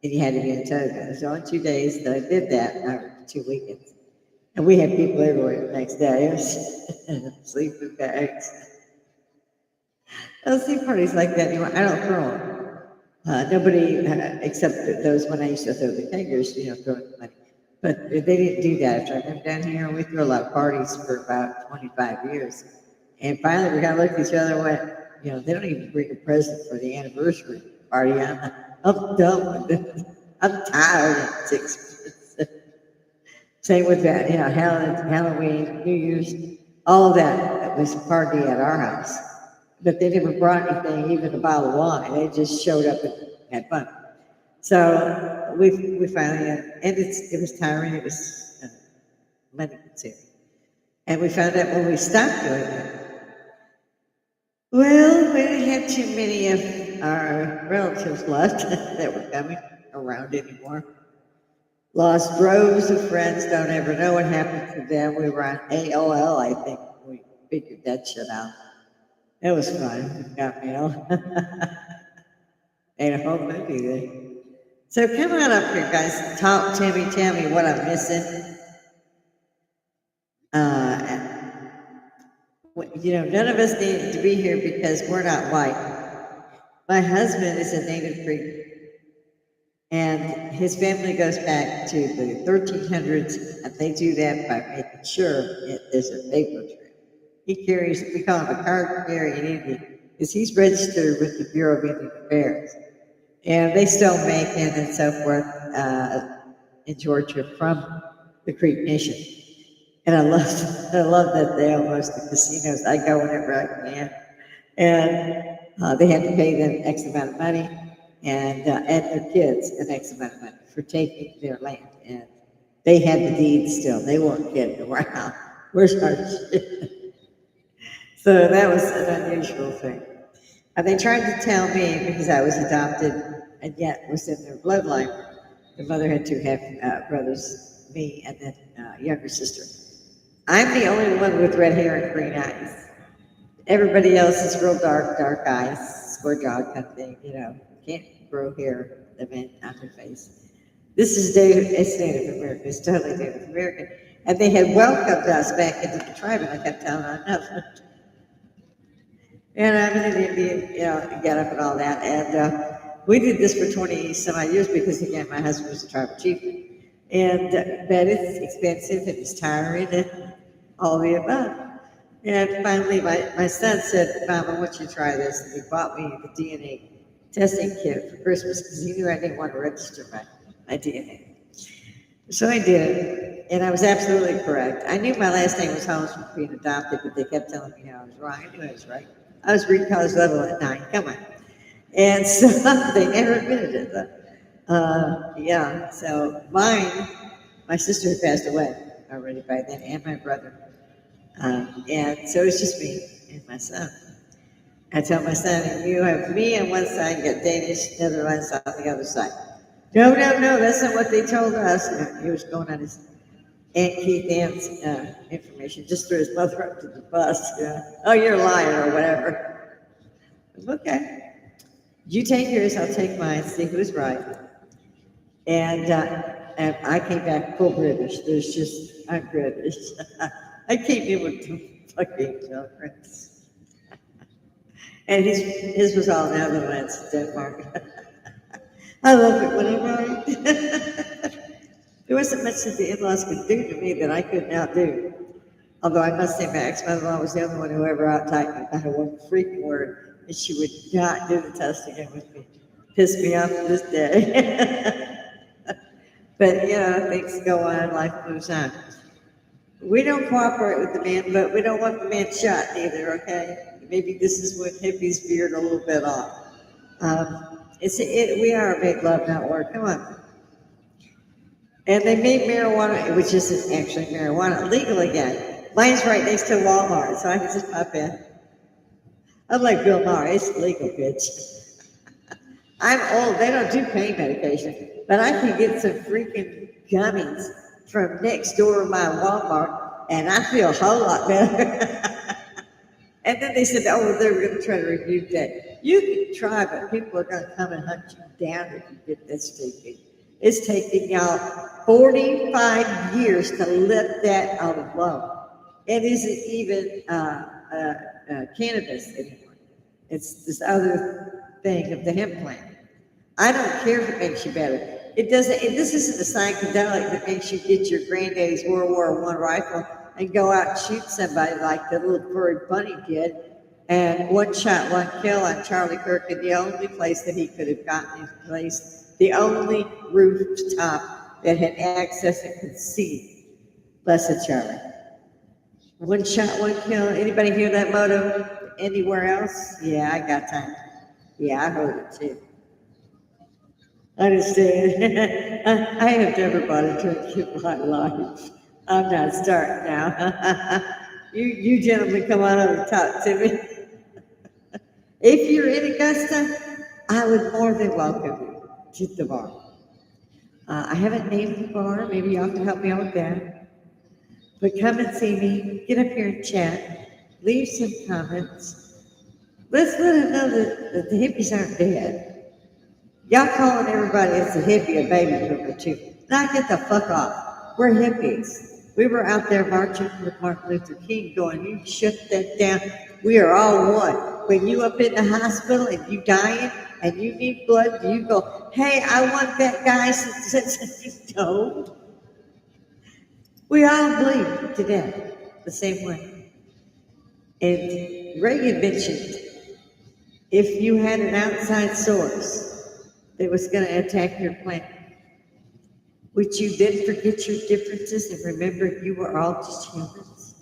And you had to be in a toga. It was only 2 days that I did that, or 2 weekends. And we had people everywhere the next day. It was sleeping bags. I don't see parties like that anymore. I don't throw them. Nobody, except those when I used to throw the fingers, throwing money. But they didn't do that. After I moved down here, we threw a lot of parties for about 25 years. And finally, we got to look at each other and went, they don't even bring a present for the anniversary party. I'm done with this. I'm tired of it. Same with that, Halloween, New Year's, all of that. It was a party at our house. But they never brought anything, even a bottle of wine. They just showed up and had fun. So we finally, and it was tiring. It was money consuming. And we found out when we stopped doing it, well, we didn't have too many of our relatives left that were coming around anymore. Lost droves of friends, don't ever know what happened to them. We were on AOL, I think. We figured that shit out. It was fun. We got mail. Made a whole movie there. So come on up here, guys. Talk to me. Tell me what I'm missing. None of us need to be here because we're not white. My husband is a native Creek, and his family goes back to the 1300s, and they do that by making sure there's a paper trail. He carries, we call him a card carrying Indian, because he's registered with the Bureau of Indian Affairs. And they still make it and so forth in Georgia from the Creek Nation. And I love that they almost the casinos. I go whenever I can. And they had to pay them X amount of money and their kids an X amount of money for taking their land. And they had the deed still. They weren't kidding around. Where's our shit? So that was an unusual thing. And they tried to tell me, because I was adopted and yet was in their bloodline, the mother had two half brothers, me and then younger sister. I'm the only one with red hair and green eyes. Everybody else is real dark eyes, square jaw kind of thing, can't grow hair on the face. This is it's Native American, it's totally Native American. And they had welcomed us back into the tribe, and I kept telling them nothing. And I'm an Indian, get up and all that. And we did this for 20 some odd years because, again, my husband was a tribal chieftain. And but it's expensive and it's tiring and all the above. And finally, my son said, Mom, I want you to try this. And he bought me the DNA testing kit for Christmas because he knew I didn't want to register my DNA. So I did it, and I was absolutely correct. I knew my last name was Holmes from being adopted, but they kept telling me I was wrong. I knew I was right. I was reading college level at 9. Come on. And so they never admitted it, though. So my sister had passed away already by then, and my brother. And so it's just me and my son. I tell my son, you have me on one side, you got Danish, Netherlands on the other side. No, that's not what they told us. He was going on his Aunt Keith Ann's information, just threw his mother up to the bus. Oh, you're a liar or whatever. Okay. You take yours, I'll take mine, see who's right. And I came back full British. I'm British. I came in with two fucking childrens. And his was all Netherlands, Denmark. I love it when I'm right. There wasn't much that the in-laws could do to me that I couldn't outdo. Although I must say my ex-mother-in-law was the only one who ever out-typed me by one freaking word, and she would not do the test again with me. Pissed me off to this day. But, things go on, life moves on. We don't cooperate with the man, but we don't want the man shot either, okay? Maybe this is when Hippy's veered a little bit off. We are a make love, not war. Come on. And they made marijuana, which isn't actually marijuana, legal again. Mine's right next to Walmart, so I can just pop in. I'm like Bill Maher, it's legal, bitch. I'm old. They don't do pain medication, but I can get some freaking gummies from next door to my Walmart, and I feel a whole lot better. And then they said, oh, they were going to try to review that. You can try, but people are going to come and hunt you down if you get this stupid. It's taken y'all 45 years to let that out alone. It isn't even cannabis anymore. It's this other thing of the hemp plant. I don't care if it makes you better. It doesn't. This isn't a psychedelic that makes you get your granddaddy's World War I rifle and go out and shoot somebody like the little furry bunny did. And one shot, one kill on Charlie Kirk, and the only place that he could have gotten his place, the only rooftop that had access and could see. Blessed Charlie. One shot, one kill. Anybody hear that motto anywhere else? Yeah, I got time. Yeah, I heard it too. I understand. I have never bought a drink in my life. I'm not starting now. you gentlemen come on over and talk to me. If you're in Augusta, I would more than welcome you to the bar. I haven't named the bar. Maybe y'all can help me out with that. But come and see me. Get up here and chat. Leave some comments. Let's let them know that the hippies aren't dead. Y'all calling everybody that's a hippie a baby boomer too. Now get the fuck off. We're hippies. We were out there marching with Martin Luther King going, you shut that down. We are all one. When you up in the hospital and you dying and you need blood, you go, hey, I want that guy since no. We all bleed to death the same way. And Reagan mentioned if you had an outside source that was going to attack your planet, would you then forget your differences and remember you were all just humans?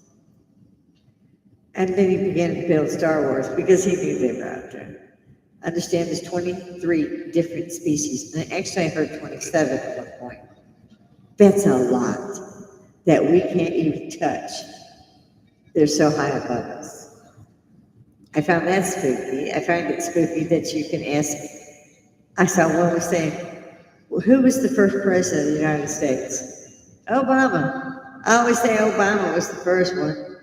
And then he began to build Star Wars because he knew they were out there. Understand there's 23 different species. And actually I heard 27 at one point. That's a lot that we can't even touch. They're so high above us. I found that spooky. I find it spooky that you can ask. I saw one was saying, well, who was the first president of the United States? Obama. I always say Obama was the first one.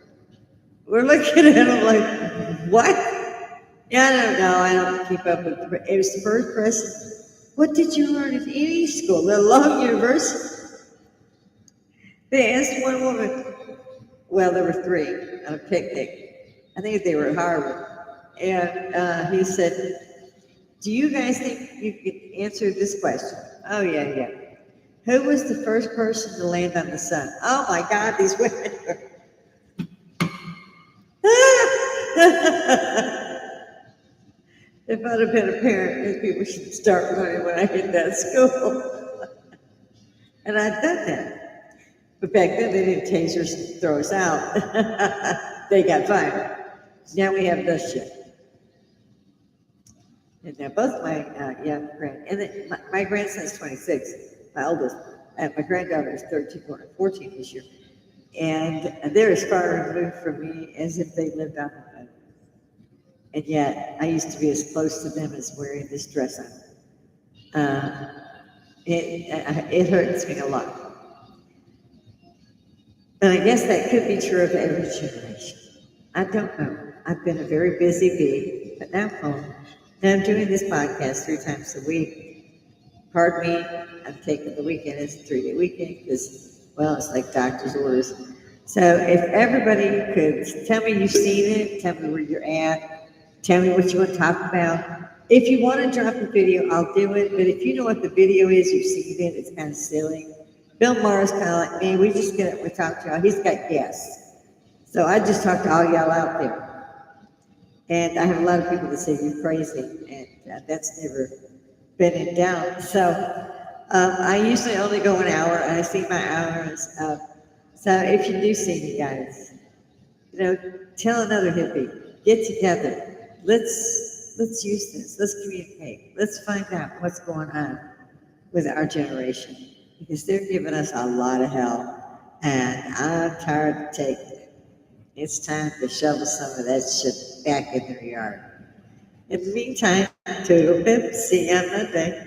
We're looking at him like, what? Yeah, I don't know. I don't keep up with it. It was the first president. What did you learn at any school, let alone university? They asked one woman, well, there were three on a picnic. I think they were at Harvard. And he said, do you guys think you could answer this question? Oh, yeah. Who was the first person to land on the sun? Oh, my God, these women are... If I'd have been a parent, these people should start learning when I hit that school. And I'd done that. But back then, they didn't tasers and throw us out. They got fired. Now we have this shit. And now both my my grandson's 26, my oldest, and my granddaughter is 13, going to 14 this year. And they're as far removed from me as if they lived on the moon. And yet, I used to be as close to them as wearing this dress on. It hurts me a lot. And I guess that could be true of every generation. I don't know. I've been a very busy bee, but now I'm home. And I'm doing this podcast 3 times a week. Pardon me, I'm taking the weekend as a 3-day weekend because, well, it's like doctor's orders. So if everybody could tell me you've seen it, tell me where you're at, tell me what you want to talk about. If you want to drop a video, I'll do it. But if you know what the video is, you've seen it, it's kind of silly. Bill Maher's kind of like me. We just get up, we talk to y'all. He's got guests. So I just talk to all y'all out there. And I have a lot of people that say you're crazy, and that's never been in doubt. So I usually only go an hour, and I see my hours up. So if you do see me, guys, tell another hippie, get together. Let's use this. Let's communicate. Let's find out what's going on with our generation, because they're giving us a lot of hell, and I'm tired of taking it. It's time to shovel some of that shit back in their yard. In the meantime, toodle pip, see you on Monday.